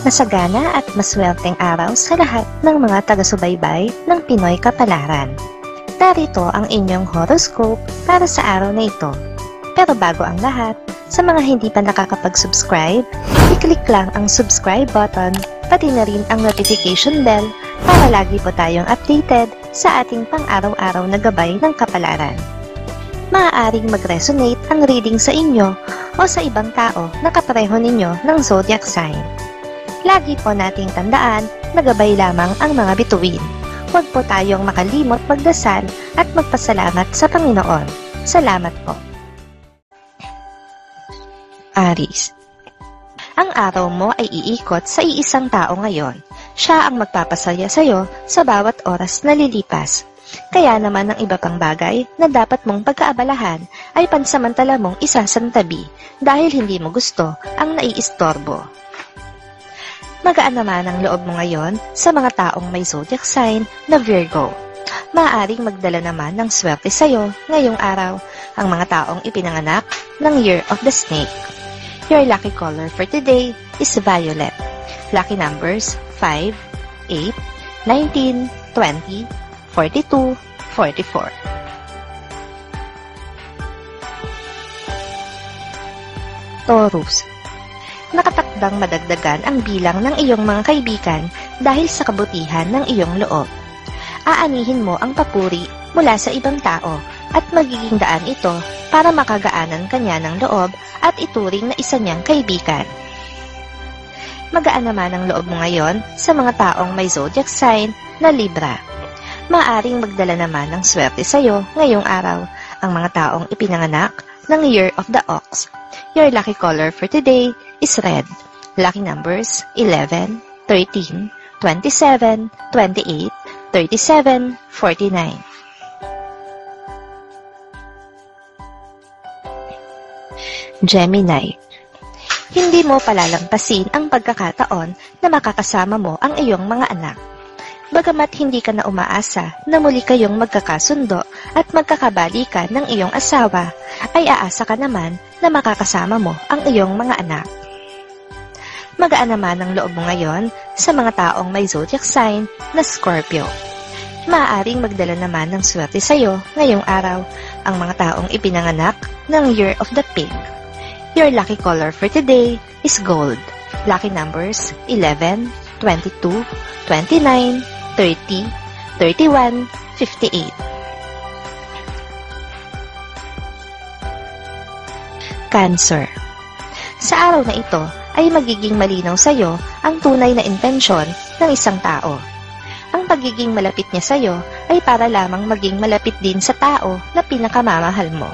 Masagana at maswerteng araw sa lahat ng mga taga-subaybay ng Pinoy Kapalaran. Narito ang inyong horoscope para sa araw na ito. Pero bago ang lahat, sa mga hindi pa nakakapag-subscribe, i-click lang ang subscribe button, pati na rin ang notification bell para lagi po tayong updated sa ating pang-araw-araw na gabay ng kapalaran. Maaaring mag-resonate ang reading sa inyo o sa ibang tao na kapareho ninyo ng zodiac sign. Lagi po nating tandaan na gabay lamang ang mga bituin. Huwag po tayong makalimot magdasal at magpasalamat sa Panginoon. Salamat po. Aries. Ang araw mo ay iikot sa iisang tao ngayon. Siya ang magpapasaya sa iyo sa bawat oras na lilipas. Kaya naman ang iba pang bagay na dapat mong pagkaabalahan ay pansamantala mong isasantabi dahil hindi mo gusto ang naiistorbo. Magaan naman ang loob mo ngayon sa mga taong may zodiac sign na Virgo. Maaaring magdala naman ng swerte sa iyo ngayong araw ang mga taong ipinanganak ng Year of the Snake. Your lucky color for today is violet. Lucky numbers 5, 8, 19, 20, 42, 44. Taurus. Nakatakdang madagdagan ang bilang ng iyong mga kaibigan dahil sa kabutihan ng iyong loob. Aanihin mo ang papuri mula sa ibang tao at magiging daan ito para makagaanan kanya ng loob at ituring na isa niyang kaibigan. Magaan naman ang loob mo ngayon sa mga taong may zodiac sign na Libra. Maaring magdala naman ng swerte sa iyo ngayong araw ang mga taong ipinanganak ng Year of the Ox. Your lucky color for today is red. Lucky numbers 11, 13, 27, 28, 37, 49. Gemini. Hindi mo palalampasin ang pagkakataon na makakasama mo ang iyong mga anak. Bagamat hindi ka na umaasa na muli kayong magkakasundo at magkakabalikan ng iyong asawa, ay aasa ka naman na makakasama mo ang iyong mga anak. Magaan naman ang loob mo ngayon sa mga taong may zodiac sign na Scorpio. Maaaring magdala naman ng swerte sa iyo ngayong araw ang mga taong ipinanganak ng Year of the Pig. Your lucky color for today is gold. Lucky numbers 11, 22, 29, 30, 31, 58. Cancer. Sa araw na ito ay magiging malinaw sa iyo ang tunay na intensyon ng isang tao. Ang pagiging malapit niya sa iyo ay para lamang maging malapit din sa tao na pinakamamahal mo.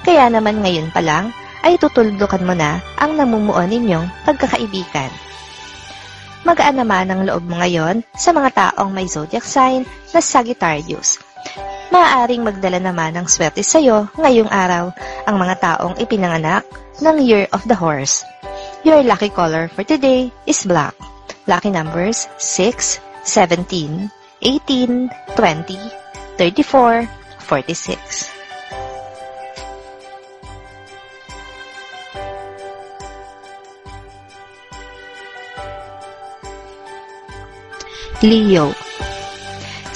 Kaya naman ngayon pa lang ay tutuldukan mo na ang namumuo ninyong pagkakaibigan. Magaan naman ang loob mo ngayon sa mga taong may zodiac sign na Sagittarius. Maaaring magdala naman ng swerte sa iyo ngayong araw ang mga taong ipinanganak ng Year of the Horse. Your lucky color for today is black. Lucky numbers 6, 17, 18, 20, 34, 46. Leo.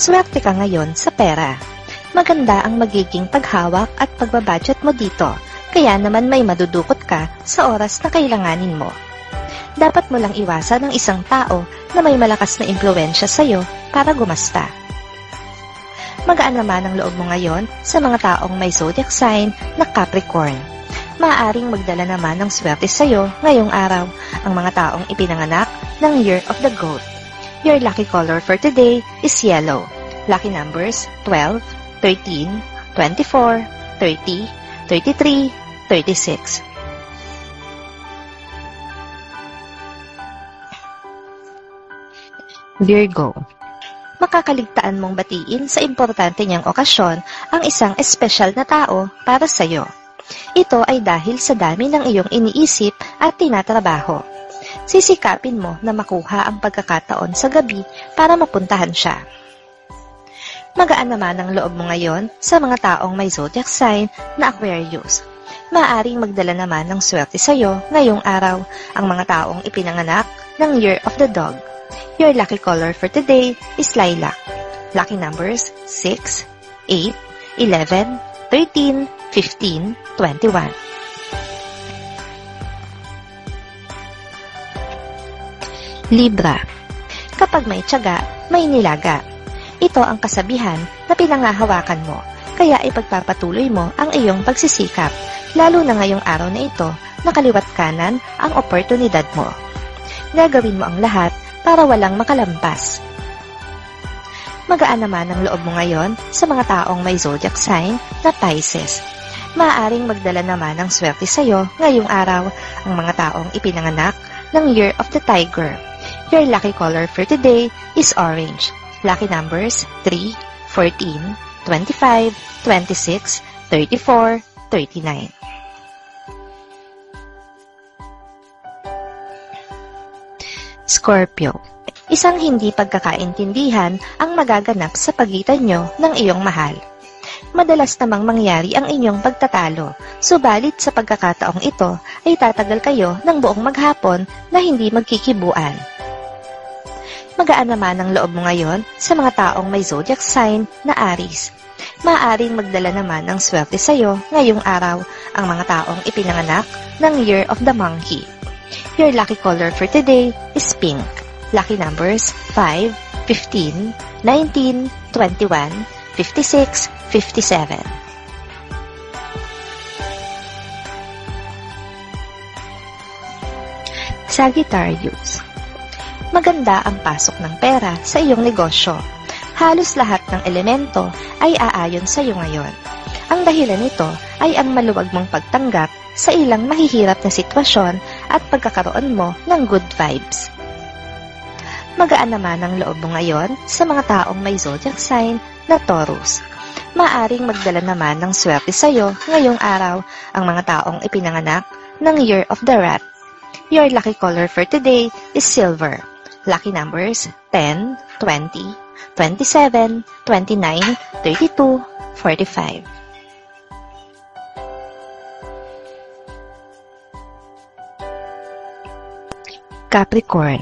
Swerte ka ngayon sa pera. Maganda ang magiging paghawak at pagbabudget mo dito, kaya naman may madudukot ka sa oras na kailanganin mo. Dapat mo lang iwasan ang isang tao na may malakas na impluwensya sa iyo para gumasta. Magaan naman ang loob mo ngayon sa mga taong may zodiac sign na Capricorn. Maaaring magdala naman ng swerte sa iyo ngayong araw ang mga taong ipinanganak ng Year of the Goat. Your lucky color for today is yellow. Lucky numbers 12, 13, 24, 30, 33, 36. Virgo. Makakaligtaan mong batiin sa importante niyang okasyon ang isang espesyal na tao para sa iyo. Ito ay dahil sa dami ng iyong iniisip at tinatrabaho. Sisikapin mo na makuha ang pagkakataon sa gabi para mapuntahan siya. Magaan naman ang loob mo ngayon sa mga taong may zodiac sign na Aquarius. Maaaring magdala naman ng swerte sa iyo ngayong araw ang mga taong ipinanganak ng Year of the Dog. Your lucky color for today is lilac. Lucky numbers 6, 8, 11, 13, 15, 21. Libra. Kapag may tiyaga, may nilaga. Ito ang kasabihan na pinangahawakan mo, kaya ipagpapatuloy mo ang iyong pagsisikap, lalo na ngayong araw na ito na kaliwat kanan ang oportunidad mo. Gagawin mo ang lahat para walang makalampas. Magaan naman ang loob mo ngayon sa mga taong may zodiac sign na Pisces. Maaaring magdala naman ng swerte sa iyo ngayong araw ang mga taong ipinanganak ng Year of the Tiger. Your lucky color for today is orange. Lucky numbers 3, 14, 25, 26, 34, 39. Scorpio. Isang hindi pagkakaintindihan ang magaganap sa pagitan nyo ng iyong mahal. Madalas namang mangyari ang inyong pagtatalo, subalit sa pagkakataong ito ay tatagal kayo ng buong maghapon na hindi magkikibuan. Magaan naman ang loob mo ngayon sa mga taong may zodiac sign na Aries. Maaaring magdala naman ng swerte sa iyo ngayong araw ang mga taong ipinanganak ng Year of the Monkey. Your lucky color for today is pink. Lucky numbers 5, 15, 19, 21, 56, 57. Sagittarius. Maganda ang pasok ng pera sa iyong negosyo. Halos lahat ng elemento ay aayon sa iyo ngayon. Ang dahilan nito ay ang maluwag mong pagtanggap sa ilang mahihirap na sitwasyon at pagkakaroon mo ng good vibes. Magaan naman ang loob mo ngayon sa mga taong may zodiac sign na Taurus. Maaring magdala naman ng swerte sa iyo ngayong araw ang mga taong ipinanganak ng Year of the Rat. Your lucky color for today is silver. Lucky numbers 10, 20, 27, 29, 32, 45. Capricorn.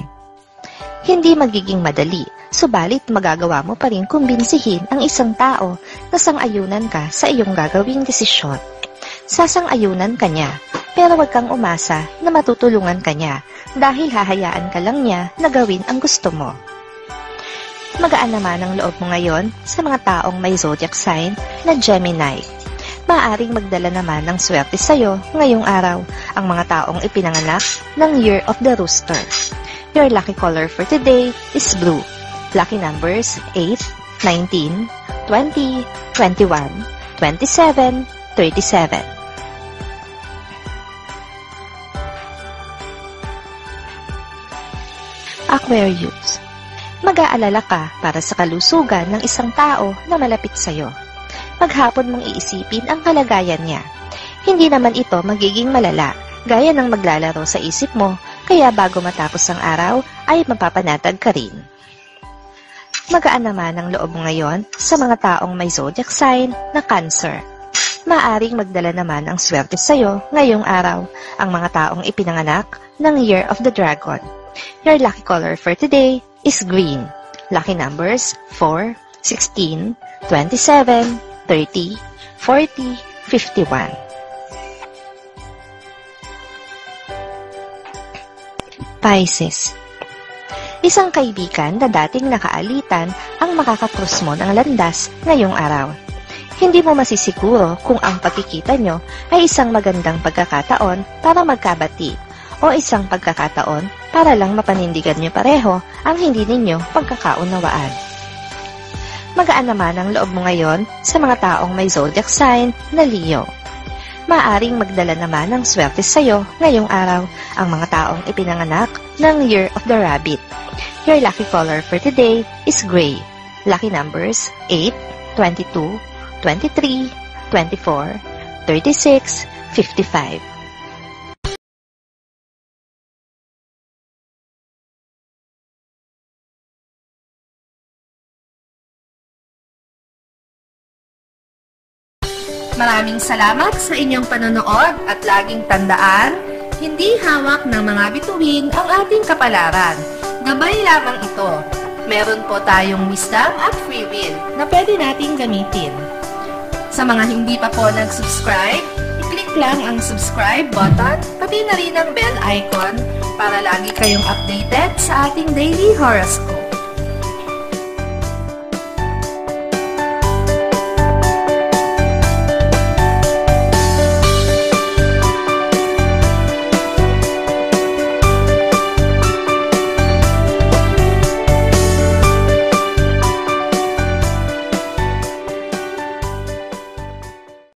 Hindi magiging madali, subalit magagawa mo pa rin kumbinsihin ang isang tao na sang-ayunan ka sa iyong gagawing desisyon. Sasang-ayunan ka niya, pero wag kang umasa na matutulungan ka niya dahil hahayaan ka lang niya na gawin ang gusto mo. Magaan naman ang loob mo ngayon sa mga taong may zodiac sign na Gemini. Maaaring magdala naman ng swerte sa iyo ngayong araw ang mga taong ipinanganak ng Year of the Rooster. Your lucky color for today is blue. Lucky numbers 8, 19, 20, 21, 27, 37. Aquarius. Mag-aalala ka para sa kalusugan ng isang tao na malapit sa iyo. Maghapon mong iisipin ang kalagayan niya. Hindi naman ito magiging malala, gaya ng maglalaro sa isip mo, kaya bago matapos ang araw ay mapapanatag ka rin. Magaan naman ang loob mo ngayon sa mga taong may zodiac sign na Cancer. Maaring magdala naman ang swerte sa iyo ngayong araw ang mga taong ipinanganak ng Year of the Dragon. Your lucky color for today is green. Lucky numbers 4, 16, 27, 30, 40, 51. Pisces. Isang kaibigan na dating nakaalitan ang makakakrus mo ng landas ngayong araw. Hindi mo masisiguro kung ang pagkikita nyo ay isang magandang pagkakataon para magkabati o isang pagkakataon para lang mapanindigan nyo pareho ang hindi ninyo pagkakaunawaan. Magaan naman ang loob mo ngayon sa mga taong may zodiac sign na Leo. Maaring magdala naman ng swerte sa iyo ngayong araw ang mga taong ipinanganak ng Year of the Rabbit. Your lucky color for today is gray. Lucky numbers 8, 22, 23, 24, 36, 55. Maraming salamat sa inyong panonood at laging tandaan, Hindi hawak ng mga bituin ang ating kapalaran. Gabay lamang ito. Meron po tayong wisdom at free will na pwede nating gamitin. Sa mga hindi pa po nag-subscribe, i-click lang ang subscribe button, pati na rin ang bell icon para lagi kayong updated sa ating daily horoscope.